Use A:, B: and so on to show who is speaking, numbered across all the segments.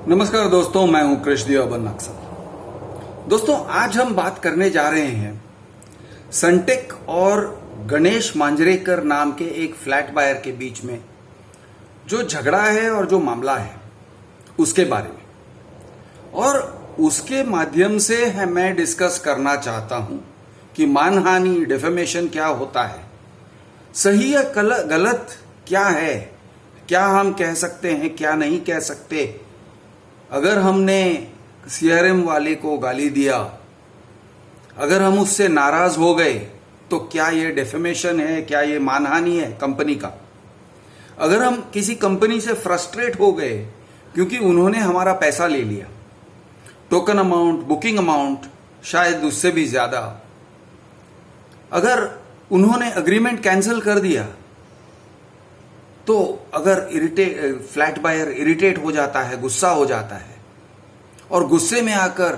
A: नमस्कार दोस्तों, मैं हूं कृष्णदेव नक्सल। दोस्तों, आज हम बात करने जा रहे हैं सनटेक और गणेश मांजरेकर नाम के एक फ्लैट बायर के बीच में जो झगड़ा है और जो मामला है उसके बारे में, और उसके माध्यम से मैं डिस्कस करना चाहता हूं कि मानहानि, डिफेमेशन क्या होता है, सही या गलत क्या है, क्या हम कह सकते हैं, क्या नहीं कह सकते। अगर हमने सीआरएम वाले को गाली दिया, अगर हम उससे नाराज हो गए, तो क्या ये डेफेमेशन है, क्या ये मानहानि है कंपनी का। अगर हम किसी कंपनी से फ्रस्ट्रेट हो गए क्योंकि उन्होंने हमारा पैसा ले लिया, टोकन अमाउंट, बुकिंग अमाउंट, शायद उससे भी ज्यादा, अगर उन्होंने अग्रीमेंट कैंसिल कर दिया, तो अगर फ्लैट बायर इरिटेट हो जाता है, गुस्सा हो जाता है और गुस्से में आकर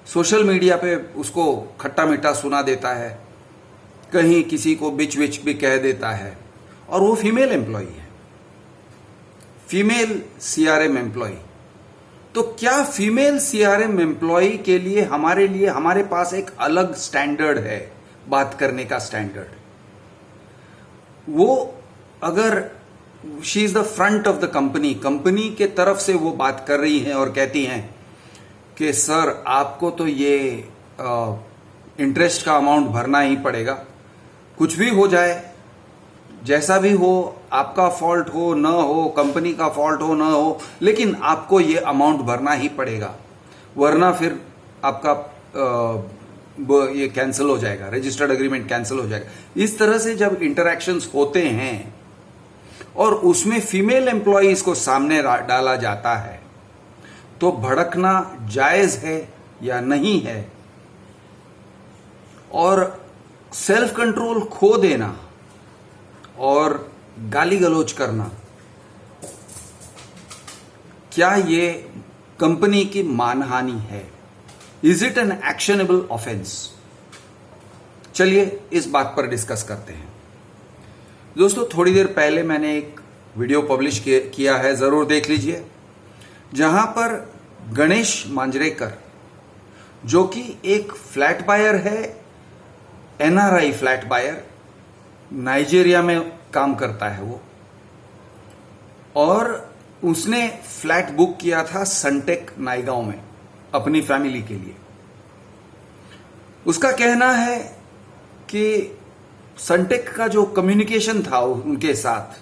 A: सोशल मीडिया पे उसको खट्टा मीठा सुना देता है, कहीं किसी को बिच बिच भी कह देता है, और वो फीमेल एम्प्लॉय है, फीमेल सीआरएम एम्प्लॉय, तो क्या फीमेल सीआरएम एम्प्लॉय के लिए हमारे पास एक अलग स्टैंडर्ड है, बात करने का स्टैंडर्ड। वो अगर she is the front of the company के तरफ से वो बात कर रही हैं और कहती हैं कि सर आपको तो ये इंटरेस्ट का अमाउंट भरना ही पड़ेगा, कुछ भी हो जाए, जैसा भी हो, आपका फॉल्ट हो न हो, कंपनी का फॉल्ट हो न हो, लेकिन आपको ये अमाउंट भरना ही पड़ेगा, वरना फिर आपका ये कैंसिल हो जाएगा, रजिस्टर्ड एग्रीमेंट कैंसिल हो जाएगा। इस तरह से जब इंटरैक्शंस होते हैं और उसमें फीमेल एम्प्लॉयज को सामने डाला जाता है, तो भड़कना जायज है या नहीं है, और सेल्फ कंट्रोल खो देना और गाली गलौज करना, क्या ये कंपनी की मानहानि है? Is it an actionable offence? चलिए इस बात पर डिस्कस करते हैं। दोस्तों, थोड़ी देर पहले मैंने एक वीडियो पब्लिश किया है, जरूर देख लीजिए, जहां पर गणेश मांजरेकर, जो कि एक फ्लैट बायर है, एनआरआई फ्लैट बायर, नाइजीरिया में काम करता है वो, और उसने फ्लैट बुक किया था सनटेक नायगांव में अपनी फैमिली के लिए। उसका कहना है कि सनटेक का जो कम्युनिकेशन था उनके साथ,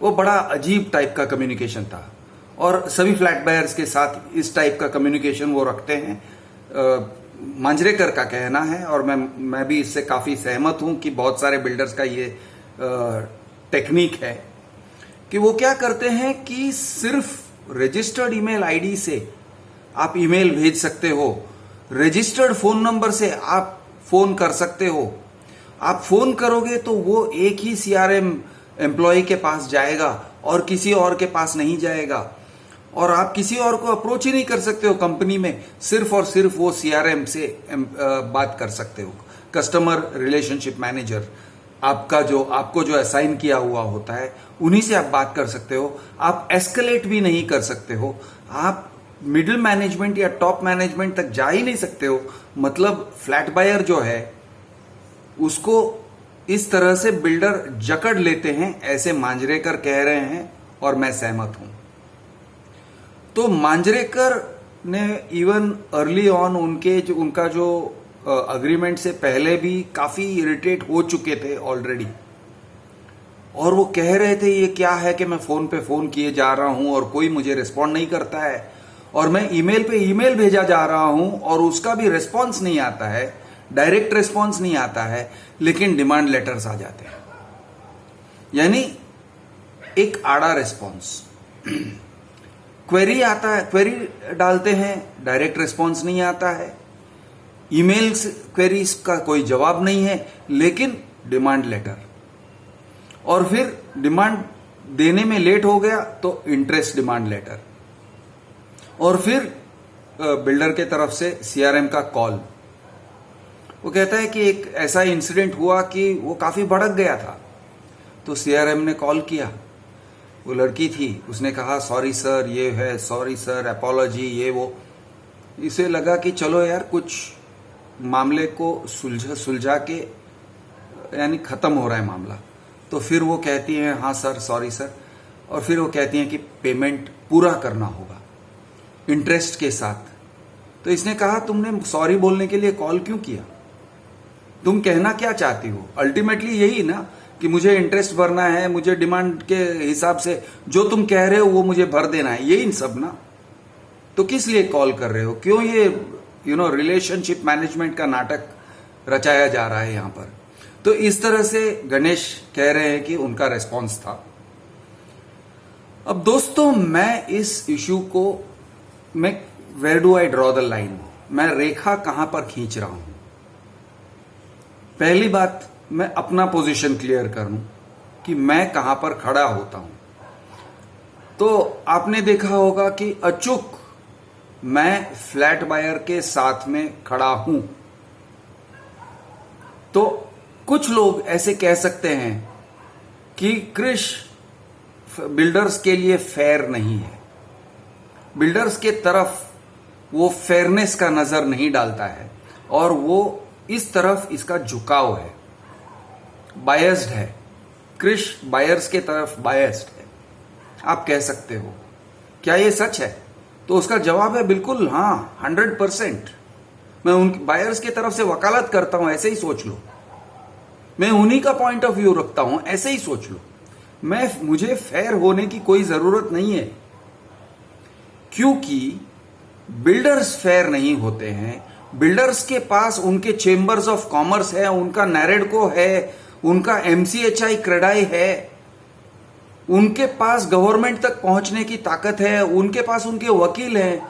A: वो बड़ा अजीब टाइप का कम्युनिकेशन था, और सभी फ्लैट बायर्स के साथ इस टाइप का कम्युनिकेशन वो रखते हैं। मांजरेकर का कहना है, और मैं भी इससे काफी सहमत हूं कि बहुत सारे बिल्डर्स का ये टेक्निक है कि वो क्या करते हैं कि सिर्फ रजिस्टर्ड ईमेल आईडी से आप ईमेल भेज सकते हो, रजिस्टर्ड फोन नंबर से आप फोन कर सकते हो। आप फोन करोगे तो वो एक ही सीआरएम एम्प्लॉय के पास जाएगा और किसी और के पास नहीं जाएगा, और आप किसी और को अप्रोच ही नहीं कर सकते हो कंपनी में, सिर्फ और सिर्फ वो सीआरएम से बात कर सकते हो। कस्टमर रिलेशनशिप मैनेजर आपको जो असाइन किया हुआ होता है, उन्हीं से आप बात कर सकते हो। आप एस्केलेट भी नहीं कर सकते हो, आप मिडिल मैनेजमेंट या टॉप मैनेजमेंट तक जा ही नहीं सकते हो। मतलब फ्लैट बायर जो है उसको इस तरह से बिल्डर जकड़ लेते हैं, ऐसे मांजरेकर कह रहे हैं, और मैं सहमत हूं। तो मांजरेकर ने इवन अर्ली ऑन उनका जो अग्रीमेंट से पहले भी काफी इरिटेट हो चुके थे ऑलरेडी, और वो कह रहे थे ये क्या है कि मैं फोन पे फोन किए जा रहा हूं और कोई मुझे रिस्पॉन्ड नहीं करता है, और मैं ईमेल पे ईमेल भेजा जा रहा हूं और उसका भी रिस्पॉन्स नहीं आता है, डायरेक्ट रिस्पॉन्स नहीं आता है, लेकिन डिमांड लेटर्स आ जाते हैं। यानी एक आड़ा रिस्पॉन्स। क्वेरी आता है, क्वेरी डालते हैं, डायरेक्ट रिस्पॉन्स नहीं आता है, ईमेल्स क्वेरीज का कोई जवाब नहीं है, लेकिन डिमांड लेटर, और फिर डिमांड देने में लेट हो गया तो इंटरेस्ट डिमांड लेटर, और फिर बिल्डर के तरफ से सीआरएम का कॉल। वो कहता है कि एक ऐसा इंसिडेंट हुआ कि वो काफी भड़क गया था, तो सीआरएम ने कॉल किया वो लड़की थी, उसने कहा सॉरी सर ये है, सॉरी सर, अपॉलॉजी, ये वो। इसे लगा कि चलो यार कुछ मामले को सुलझा के, यानी खत्म हो रहा है मामला। तो फिर वो कहती हैं हाँ सर, सॉरी सर, और फिर वो कहती हैं कि पेमेंट पूरा करना होगा इंटरेस्ट के साथ। तो इसने कहा तुमने सॉरी बोलने के लिए कॉल क्यों किया? तुम कहना क्या चाहती हो? अल्टीमेटली यही ना कि मुझे इंटरेस्ट भरना है, मुझे डिमांड के हिसाब से जो तुम कह रहे हो वो मुझे भर देना है, यही सब ना। तो किस लिए कॉल कर रहे हो? क्यों ये रिलेशनशिप मैनेजमेंट का नाटक रचाया जा रहा है यहां पर? तो इस तरह से गणेश कह रहे हैं कि उनका रेस्पॉन्स था। अब दोस्तों, मैं इस इश्यू को, मैं where do I draw the line, मैं रेखा कहां पर खींच रहा हूं? पहली बात, मैं अपना पोजीशन क्लियर करूं कि मैं कहां पर खड़ा होता हूं। तो आपने देखा होगा कि अचूक मैं फ्लैट बायर के साथ में खड़ा हूं। तो कुछ लोग ऐसे कह सकते हैं कि क्रिश बिल्डर्स के लिए फेयर नहीं है, बिल्डर्स के तरफ वो फेयरनेस का नजर नहीं डालता है और वो इस तरफ इसका झुकाव है, बायस्ड है, क्रिश बायर्स के तरफ बायस्ड है। आप कह सकते हो, क्या ये सच है? तो उसका जवाब है बिल्कुल हाँ, 100%। मैं उन बायर्स के तरफ से वकालत करता हूं, ऐसे ही सोच लो। मैं उन्हीं का पॉइंट ऑफ व्यू रखता हूं, ऐसे ही सोच लो। मुझे फेयर होने की कोई जरूरत नहीं है, क्योंकि बिल्डर्स फेयर नहीं होते हैं। बिल्डर्स के पास उनके चेंबर्स ऑफ कॉमर्स है, उनका नैरेडको है, उनका एमसीएचआई क्रेडाई है, उनके पास गवर्नमेंट तक पहुंचने की ताकत है, उनके पास उनके वकील हैं,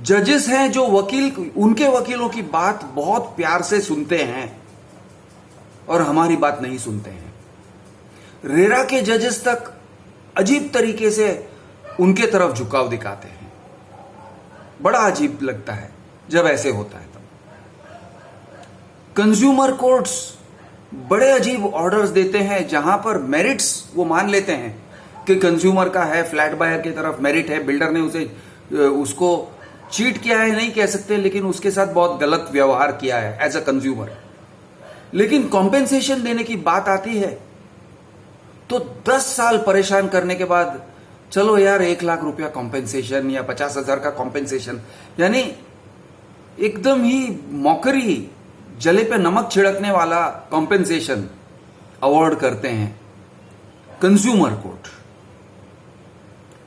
A: जजेस हैं जो उनके वकीलों की बात बहुत प्यार से सुनते हैं और हमारी बात नहीं सुनते हैं। रेरा के जजेस तक अजीब तरीके से उनके तरफ झुकाव दिखाते हैं। बड़ा अजीब लगता है जब ऐसे होता है। तब कंज्यूमर कोर्ट्स बड़े अजीब ऑर्डर्स देते हैं जहां पर मेरिट्स वो मान लेते हैं कि कंज्यूमर का है, फ्लैट बायर की तरफ मेरिट है, बिल्डर ने उसको चीट किया है नहीं कह सकते, लेकिन उसके साथ बहुत गलत व्यवहार किया है एज अ कंज्यूमर। लेकिन कॉम्पेंसेशन देने की बात आती है तो 10 साल परेशान करने के बाद चलो यार 1 लाख रुपया कॉम्पेंसेशन या 50,000 का कॉम्पेंसेशन, यानी एकदम ही मौकरी, जले पे नमक छिड़कने वाला कॉम्पेंसेशन अवार्ड करते हैं कंज्यूमर कोर्ट।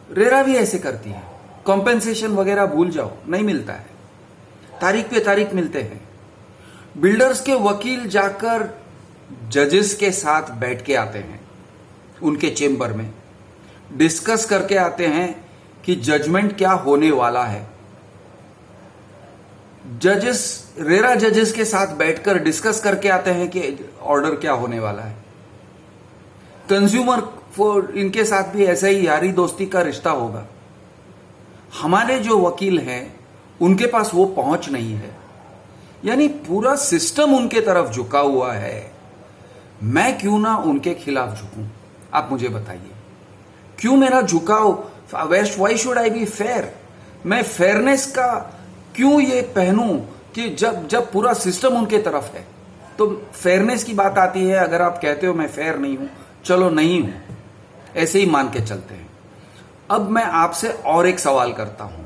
A: रेरा भी ऐसे करती है, कॉम्पेंसेशन वगैरह भूल जाओ, नहीं मिलता है, तारीख पे तारीख मिलते हैं। बिल्डर्स के वकील जाकर जजेस के साथ बैठ के आते हैं, उनके चेंबर में डिस्कस करके आते हैं कि जजमेंट क्या होने वाला है। रेरा जजेस के साथ बैठकर डिस्कस करके आते हैं कि ऑर्डर क्या होने वाला है। कंज्यूमर इनके साथ भी ऐसा ही यारी दोस्ती का रिश्ता होगा। हमारे जो वकील हैं उनके पास वो पहुंच नहीं है, यानी पूरा सिस्टम उनके तरफ झुका हुआ है। मैं क्यों ना उनके खिलाफ झुकूं? आप मुझे बताइए, क्यों मेरा झुकाव? Why should I be fair? मैं फेयरनेस का क्यों ये पहनूं कि जब पूरा सिस्टम उनके तरफ है? तो फेयरनेस की बात आती है, अगर आप कहते हो मैं फेयर नहीं हूं, चलो नहीं हूं, ऐसे ही मान के चलते हैं। अब मैं आपसे और एक सवाल करता हूं।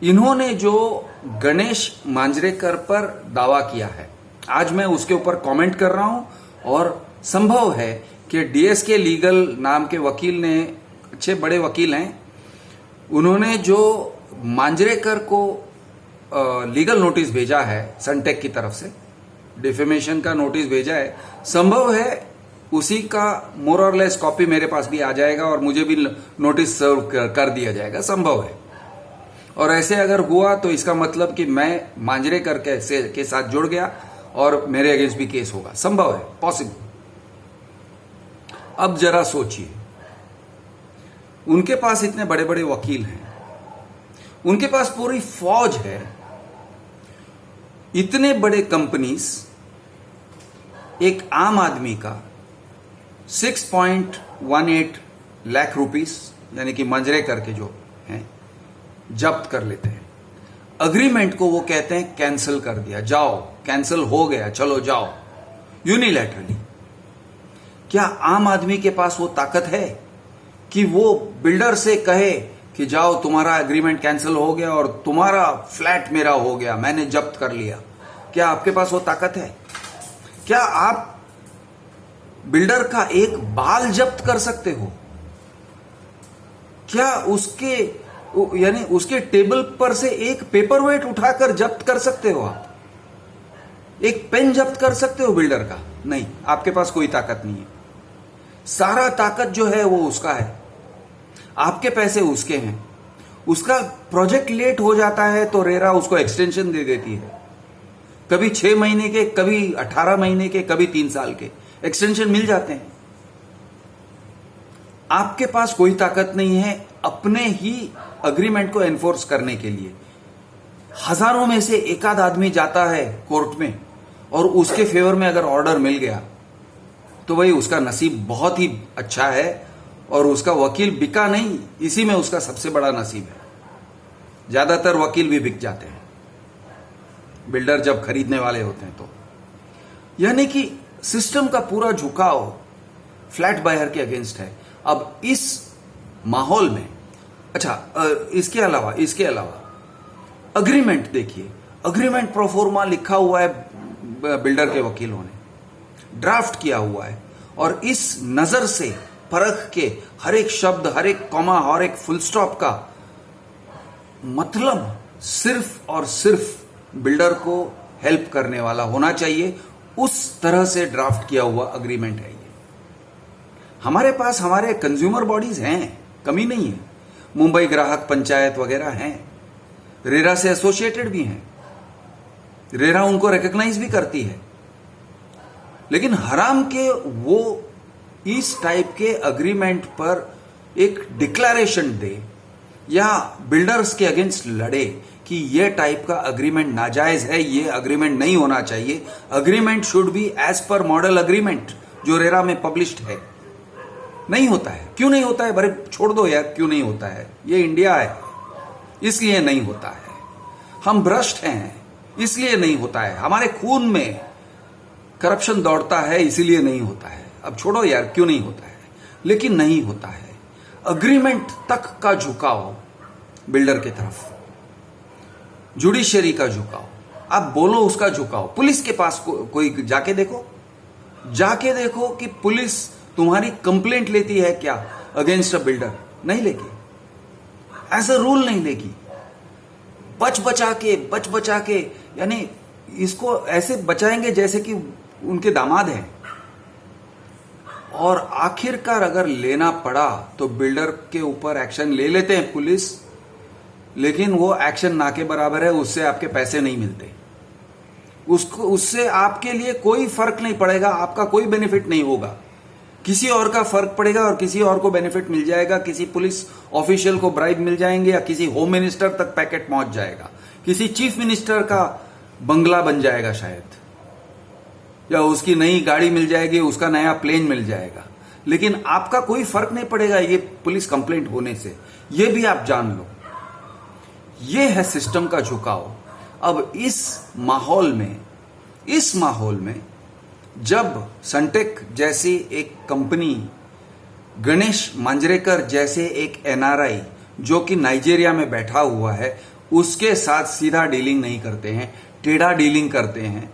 A: इन्होंने जो गणेश मांजरेकर पर दावा किया है, आज मैं उसके ऊपर कमेंट कर रहा हूं, और संभव है कि डीएसके लीगल नाम के वकील ने, अच्छे बड़े वकील हैं, उन्होंने जो मांजरेकर को लीगल नोटिस भेजा है सनटेक की तरफ से, डिफेमेशन का नोटिस भेजा है, संभव है उसी का मोर और लेस कॉपी मेरे पास भी आ जाएगा और मुझे भी नोटिस सर्व कर दिया जाएगा, संभव है। और ऐसे अगर हुआ तो इसका मतलब कि मैं मांजरेकर के साथ जुड़ गया और मेरे अगेंस्ट भी केस होगा, संभव है, पॉसिबल। अब जरा सोचिए, उनके पास इतने बड़े बड़े वकील हैं, उनके पास पूरी फौज है, इतने बड़े कंपनीज एक आम आदमी का 6.18 लाख रुपीस यानी कि मंजरे करके जो हैं जब्त कर लेते हैं। अग्रीमेंट को वो कहते हैं कैंसिल कर दिया, जाओ कैंसिल हो गया, चलो जाओ, यूनिलैटरली। क्या आम आदमी के पास वो ताकत है कि वो बिल्डर से कहे कि जाओ तुम्हारा एग्रीमेंट कैंसिल हो गया और तुम्हारा फ्लैट मेरा हो गया, मैंने जब्त कर लिया? क्या आपके पास वो ताकत है? क्या आप बिल्डर का एक बाल जब्त कर सकते हो? क्या उसके यानी उसके टेबल पर से एक पेपर वेट उठाकर जब्त कर सकते हो? आप एक पेन जब्त कर सकते हो बिल्डर का? नहीं, आपके पास कोई ताकत नहीं है। सारा ताकत जो है वो उसका है, आपके पैसे उसके हैं। उसका प्रोजेक्ट लेट हो जाता है तो रेरा उसको एक्सटेंशन दे देती है, कभी 6 महीने के, कभी 18 महीने के, कभी 3 साल के एक्सटेंशन मिल जाते हैं। आपके पास कोई ताकत नहीं है अपने ही अग्रीमेंट को एनफोर्स करने के लिए। हजारों में से एक आध आदमी जाता है कोर्ट में और उसके फेवर में अगर ऑर्डर मिल गया तो भाई उसका नसीब बहुत ही अच्छा है और उसका वकील बिका नहीं, इसी में उसका सबसे बड़ा नसीब है। ज्यादातर वकील भी बिक जाते हैं बिल्डर जब खरीदने वाले होते हैं तो। यानी कि सिस्टम का पूरा झुकाव फ्लैट बायर के अगेंस्ट है। अब इस माहौल में इसके अलावा अग्रीमेंट देखिए, अग्रीमेंट प्रोफोर्मा लिखा हुआ है बिल्डर के वकीलों ने, ड्राफ्ट किया हुआ है और इस नजर से परख के हर एक शब्द, हर एक कॉमा, हर एक फुल स्टॉप का मतलब सिर्फ और सिर्फ बिल्डर को हेल्प करने वाला होना चाहिए। उस तरह से ड्राफ्ट किया हुआ अग्रीमेंट है ये। हमारे पास हमारे कंज्यूमर बॉडीज हैं, कमी नहीं है, मुंबई ग्राहक पंचायत वगैरह हैं, रेरा से एसोसिएटेड भी हैं, रेरा उनको रिकॉग्नाइज भी करती है। लेकिन हराम के वो इस टाइप के अग्रीमेंट पर एक डिक्लेरेशन दे या बिल्डर्स के अगेंस्ट लड़े कि ये टाइप का अग्रीमेंट नाजायज है, ये अग्रीमेंट नहीं होना चाहिए, agreement should be as per model agreement जो रेरा में पब्लिश्ड है। नहीं होता है। क्यों नहीं होता है? बड़े छोड़ दो यार, क्यों नहीं होता है? ये इंडिया है इसलिए नहीं होता है। हम भ्रष्ट हैं इसलिए नहीं होता है। हमारे खून में करप्शन दौड़ता है इसीलिए नहीं होता है। अब छोड़ो यार, क्यों नहीं होता है, लेकिन नहीं होता है। अग्रीमेंट तक का झुकाव बिल्डर की तरफ, जुडिशरी का झुकाव, आप बोलो उसका झुकाव। पुलिस के पास कोई जाके देखो कि पुलिस तुम्हारी कंप्लेंट लेती है क्या अगेंस्ट अ बिल्डर? नहीं लेगी, एज अ रूल नहीं लेगी। बच बचा के यानी इसको ऐसे बचाएंगे जैसे कि उनके दामाद हैं। और आखिरकार अगर लेना पड़ा तो बिल्डर के ऊपर एक्शन ले लेते हैं पुलिस, लेकिन वो एक्शन ना के बराबर है, उससे आपके पैसे नहीं मिलते, उससे आपके लिए कोई फर्क नहीं पड़ेगा, आपका कोई बेनिफिट नहीं होगा। किसी और का फर्क पड़ेगा और किसी और को बेनिफिट मिल जाएगा। किसी पुलिस ऑफिशियल को ब्राइब मिल जाएंगे या किसी होम मिनिस्टर तक पैकेट पहुंच जाएगा, किसी चीफ मिनिस्टर का बंगला बन जाएगा शायद, या उसकी नई गाड़ी मिल जाएगी, उसका नया प्लेन मिल जाएगा। लेकिन आपका कोई फर्क नहीं पड़ेगा ये पुलिस कंप्लेंट होने से, ये भी आप जान लो। ये है सिस्टम का झुकाव। अब इस माहौल में जब सनटेक जैसी एक कंपनी, गणेश मांजरेकर जैसे एक एनआरआई जो कि नाइजीरिया में बैठा हुआ है, उसके साथ सीधा डीलिंग नहीं करते हैं, टेढ़ा डीलिंग करते हैं,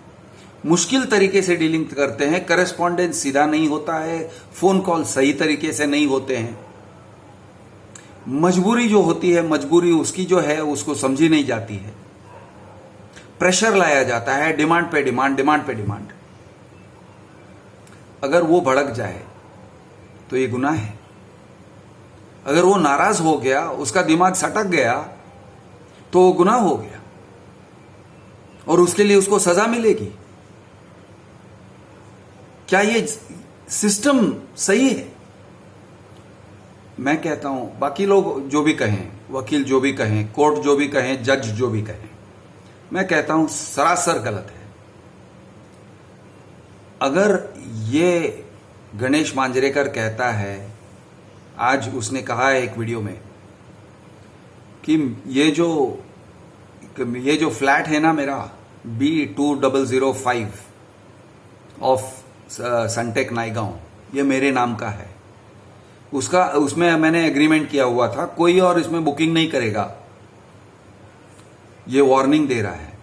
A: मुश्किल तरीके से डीलिंग करते हैं, करेस्पॉन्डेंस सीधा नहीं होता है, फोन कॉल सही तरीके से नहीं होते हैं, मजबूरी जो होती है, मजबूरी उसकी जो है उसको समझी नहीं जाती है, प्रेशर लाया जाता है, डिमांड पे डिमांड। अगर वो भड़क जाए तो ये गुनाह है। अगर वो नाराज हो गया, उसका दिमाग सटक गया तो वो गुनाह हो गया और उसके लिए उसको सजा मिलेगी। क्या ये सिस्टम सही है? मैं कहता हूं, बाकी लोग जो भी कहें, वकील जो भी कहें, कोर्ट जो भी कहें, जज जो भी कहें, मैं कहता हूं सरासर गलत है। अगर ये गणेश मांजरेकर कहता है, आज उसने कहा है एक वीडियो में कि ये जो फ्लैट है ना मेरा B2005 ऑफ सनटेक नाईगांव, ये मेरे नाम का है। उसमें मैंने एग्रीमेंट किया हुआ था, कोई और इसमें बुकिंग नहीं करेगा। ये वार्निंग दे रहा है,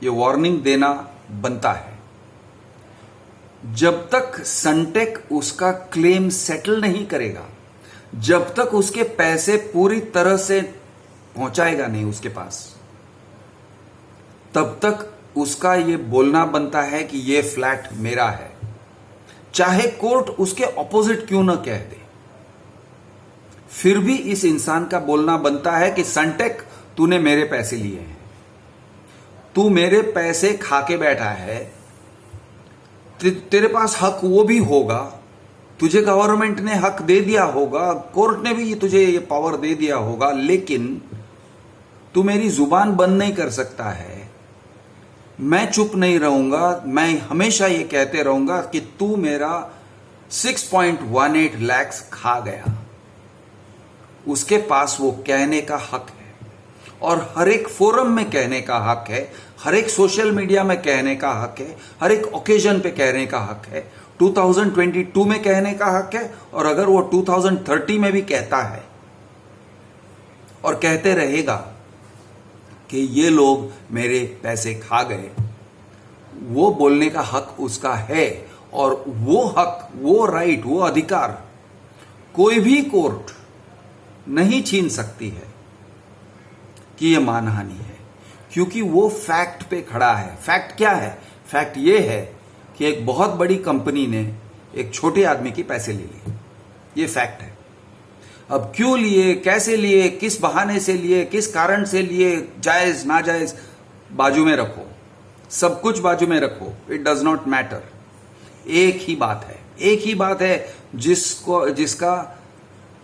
A: ये वार्निंग देना बनता है। जब तक सनटेक उसका क्लेम सेटल नहीं करेगा, जब तक उसके पैसे पूरी तरह से पहुंचाएगा नहीं उसके पास, तब तक उसका ये बोलना बनता है कि ये फ्लैट मेरा है, चाहे कोर्ट उसके ऑपोजिट क्यों ना कह दे। फिर भी इस इंसान का बोलना बनता है कि सनटेक तूने मेरे पैसे लिए हैं, तू मेरे पैसे खा के बैठा है, तेरे पास हक वो भी होगा, तुझे गवर्नमेंट ने हक दे दिया होगा, कोर्ट ने भी तुझे ये पावर दे दिया होगा, लेकिन तू मेरी जुबान बंद नहीं कर सकता है। मैं चुप नहीं रहूंगा, मैं हमेशा ये कहते रहूंगा कि तू मेरा 6.18 लाख खा गया। उसके पास वो कहने का हक है और हर एक फोरम में कहने का हक है, हर एक सोशल मीडिया में कहने का हक है, हर एक ओकेजन पे कहने का हक है, 2022 में कहने का हक है, और अगर वो 2030 में भी कहता है और कहते रहेगा कि ये लोग मेरे पैसे खा गए, वो बोलने का हक उसका है। और वो हक, वो राइट, वो अधिकार कोई भी कोर्ट नहीं छीन सकती है कि ये मानहानि है, क्योंकि वो फैक्ट पे खड़ा है। फैक्ट क्या है? फैक्ट ये है कि एक बहुत बड़ी कंपनी ने एक छोटे आदमी के पैसे ले लिए, ये फैक्ट है। अब क्यों लिए, कैसे लिए, किस बहाने से लिए, किस कारण से लिए, जायज नाजायज बाजू में रखो, सब कुछ बाजू में रखो, इट डज नॉट मैटर। एक ही बात है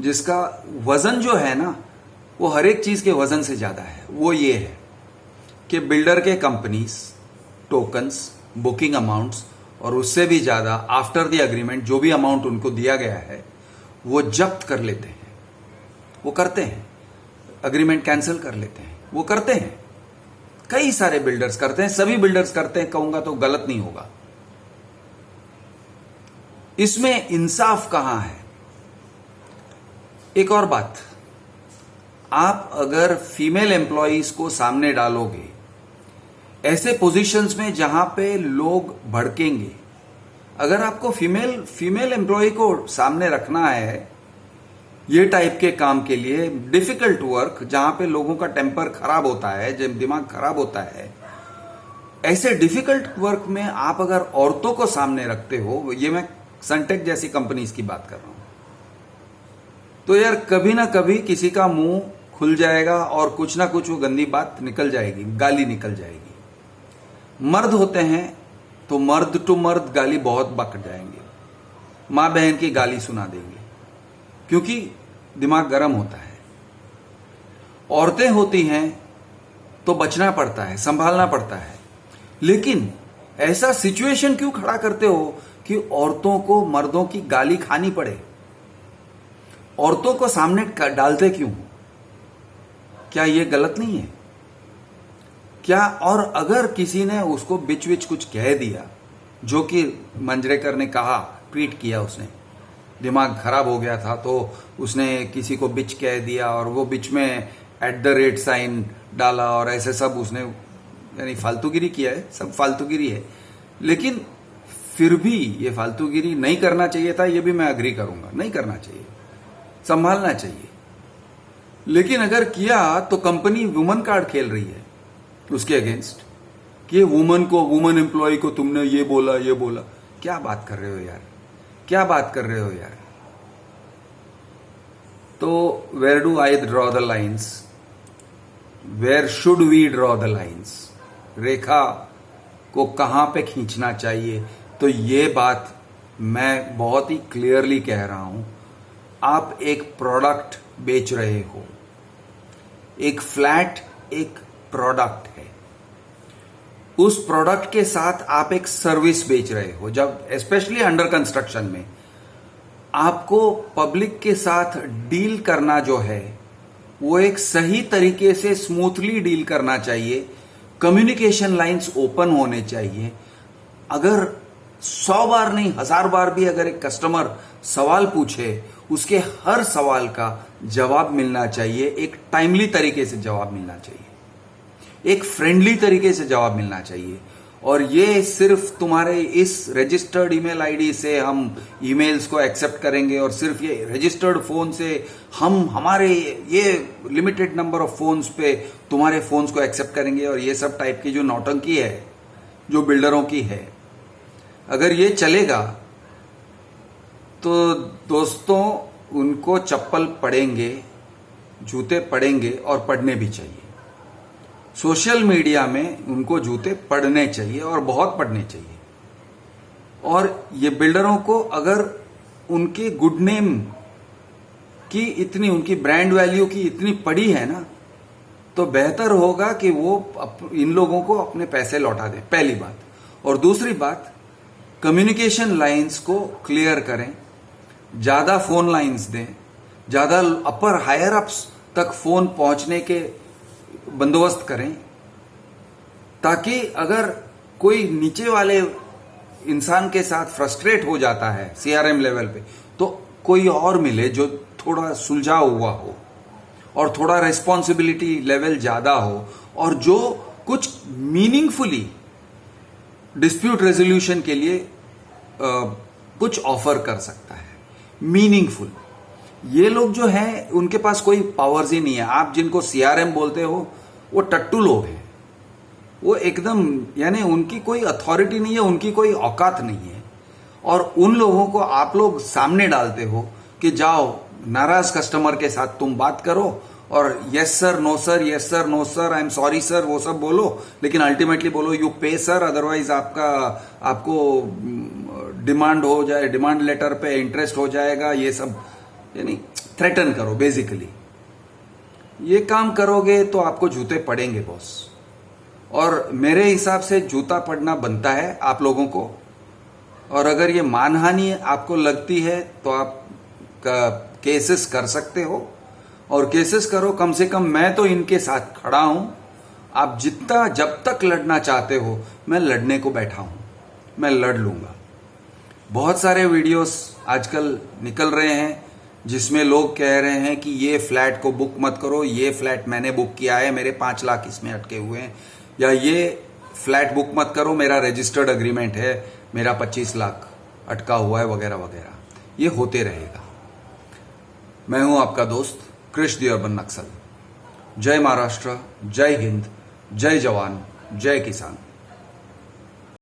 A: जिसका वजन जो है ना, वो हर एक चीज के वजन से ज्यादा है। वो ये है कि बिल्डर के कंपनीज टोकन्स, बुकिंग अमाउंट्स और उससे भी ज्यादा आफ्टर द एग्रीमेंट जो भी अमाउंट उनको दिया गया है वो जब्त कर लेते हैं, वो करते हैं, एग्रीमेंट कैंसिल कर लेते हैं, वो करते हैं। कई सारे बिल्डर्स करते हैं, सभी बिल्डर्स करते हैं, कहूंगा तो गलत नहीं होगा। इसमें इंसाफ कहां है? एक और बात, आप अगर फीमेल एम्प्लॉइज को सामने डालोगे ऐसे पोजीशंस में जहां पे लोग भड़केंगे, अगर आपको फीमेल एम्प्लॉय को सामने रखना है ये टाइप के काम के लिए, डिफिकल्ट वर्क जहां पे लोगों का टेम्पर खराब होता है, जब दिमाग खराब होता है, ऐसे डिफिकल्ट वर्क में आप अगर औरतों को सामने रखते हो, ये मैं सनटेक जैसी कंपनीज की बात कर रहा हूं, तो यार कभी ना कभी किसी का मुंह खुल जाएगा और कुछ ना कुछ वो गंदी बात निकल जाएगी, गाली निकल जाएगी। मर्द होते हैं तो मर्द टू मर्द गाली बहुत बक जाएंगे, मां बहन की गाली सुना देंगे, क्योंकि दिमाग गर्म होता है। औरतें होती हैं तो बचना पड़ता है, संभालना पड़ता है। लेकिन ऐसा सिचुएशन क्यों खड़ा करते हो कि औरतों को मर्दों की गाली खानी पड़े? औरतों को सामने डालते क्यों? क्या यह गलत नहीं है क्या? और अगर किसी ने उसको बीच कुछ कह दिया, जो कि मंजरेकर ने कहा, ट्वीट किया उसने, दिमाग खराब हो गया था तो उसने किसी को बिच कह दिया और वो बिच में @ साइन डाला और ऐसे सब उसने, यानी फालतूगिरी किया है, सब फालतूगिरी है। लेकिन फिर भी ये फालतूगिरी नहीं करना चाहिए था, ये भी मैं अग्री करूंगा, नहीं करना चाहिए, संभालना चाहिए। लेकिन अगर किया तो कंपनी वुमन कार्ड खेल रही है उसके अगेंस्ट कि वुमन एम्प्लॉय को तुमने ये बोला। क्या बात कर रहे हो यार, क्या बात कर रहे हो यार? तो where do I draw the lines? Where should we draw the lines? रेखा को कहां पे खींचना चाहिए? तो ये बात मैं बहुत ही क्लियरली कह रहा हूं। आप एक प्रोडक्ट बेच रहे हो, एक फ्लैट एक प्रोडक्ट है। उस प्रोडक्ट के साथ आप एक सर्विस बेच रहे हो, जब स्पेशली अंडर कंस्ट्रक्शन में आपको पब्लिक के साथ डील करना जो है वो एक सही तरीके से स्मूथली डील करना चाहिए। कम्युनिकेशन लाइंस ओपन होने चाहिए। अगर 100 बार नहीं 1000 बार भी अगर एक कस्टमर सवाल पूछे, उसके हर सवाल का जवाब मिलना चाहिए, एक टाइमली तरीके से जवाब मिलना चाहिए, एक फ्रेंडली तरीके से जवाब मिलना चाहिए। और ये सिर्फ तुम्हारे इस रजिस्टर्ड ईमेल आईडी से हम ईमेल्स को एक्सेप्ट करेंगे और सिर्फ ये रजिस्टर्ड फोन से हम हमारे ये लिमिटेड नंबर ऑफ फोन्स पे तुम्हारे फोन्स को एक्सेप्ट करेंगे, और ये सब टाइप की जो नौटंकी है जो बिल्डरों की है, अगर ये चलेगा तो दोस्तों उनको चप्पल पड़ेंगे, जूते पड़ेंगे, और पड़ने भी चाहिए। सोशल मीडिया में उनको जूते पड़ने चाहिए और बहुत पड़ने चाहिए। और ये बिल्डरों को अगर उनके गुड नेम की इतनी, उनकी ब्रांड वैल्यू की इतनी पड़ी है ना, तो बेहतर होगा कि वो इन लोगों को अपने पैसे लौटा दें, पहली बात। और दूसरी बात, कम्युनिकेशन लाइंस को क्लियर करें, ज्यादा फोन लाइंस दें, ज्यादा अपर हायर अप्स तक फोन पहुंचने के बंदोबस्त करें, ताकि अगर कोई नीचे वाले इंसान के साथ फ्रस्ट्रेट हो जाता है सीआरएम लेवल पे, तो कोई और मिले जो थोड़ा सुलझा हुआ हो और थोड़ा रिस्पॉन्सिबिलिटी लेवल ज्यादा हो, और जो कुछ मीनिंगफुली डिस्प्यूट रेजोल्यूशन के लिए कुछ ऑफर कर सकता है, मीनिंगफुल। ये लोग जो हैं उनके पास कोई पावर्स ही नहीं है। आप जिनको सीआरएम बोलते हो वो टट्टू लोग हैं, वो एकदम, यानी उनकी कोई अथॉरिटी नहीं है, उनकी कोई औकात नहीं है। और उन लोगों को आप लोग सामने डालते हो कि जाओ नाराज कस्टमर के साथ तुम बात करो और yes sir, no sir, yes sir, no sir, I am sorry sir, वो सब बोलो, लेकिन अल्टीमेटली बोलो यू पे सर, अदरवाइज आपको डिमांड हो जाए, डिमांड लेटर पे इंटरेस्ट हो जाएगा, ये सब, यानी थ्रेटन करो बेसिकली। ये काम करोगे तो आपको जूते पड़ेंगे बॉस। और मेरे हिसाब से जूता पड़ना बनता है आप लोगों को। और अगर ये मानहानि आपको लगती है तो आप केसेस कर सकते हो, और केसेस करो। कम से कम मैं तो इनके साथ खड़ा हूं। आप जितना, जब तक लड़ना चाहते हो, मैं लड़ने को बैठा हूं, मैं लड़ लूंगा। बहुत सारे वीडियोस आजकल निकल रहे हैं जिसमें लोग कह रहे हैं कि ये फ्लैट को बुक मत करो, ये फ्लैट मैंने बुक किया है, मेरे 5 लाख इसमें अटके हुए हैं, या ये फ्लैट बुक मत करो, मेरा रजिस्टर्ड अग्रीमेंट है, मेरा 25 लाख अटका हुआ है, वगैरह वगैरह। ये होते रहेगा। मैं हूं आपका दोस्त कृष द अर्बन नक्सल। जय महाराष्ट्र, जय हिंद, जय जवान, जय किसान।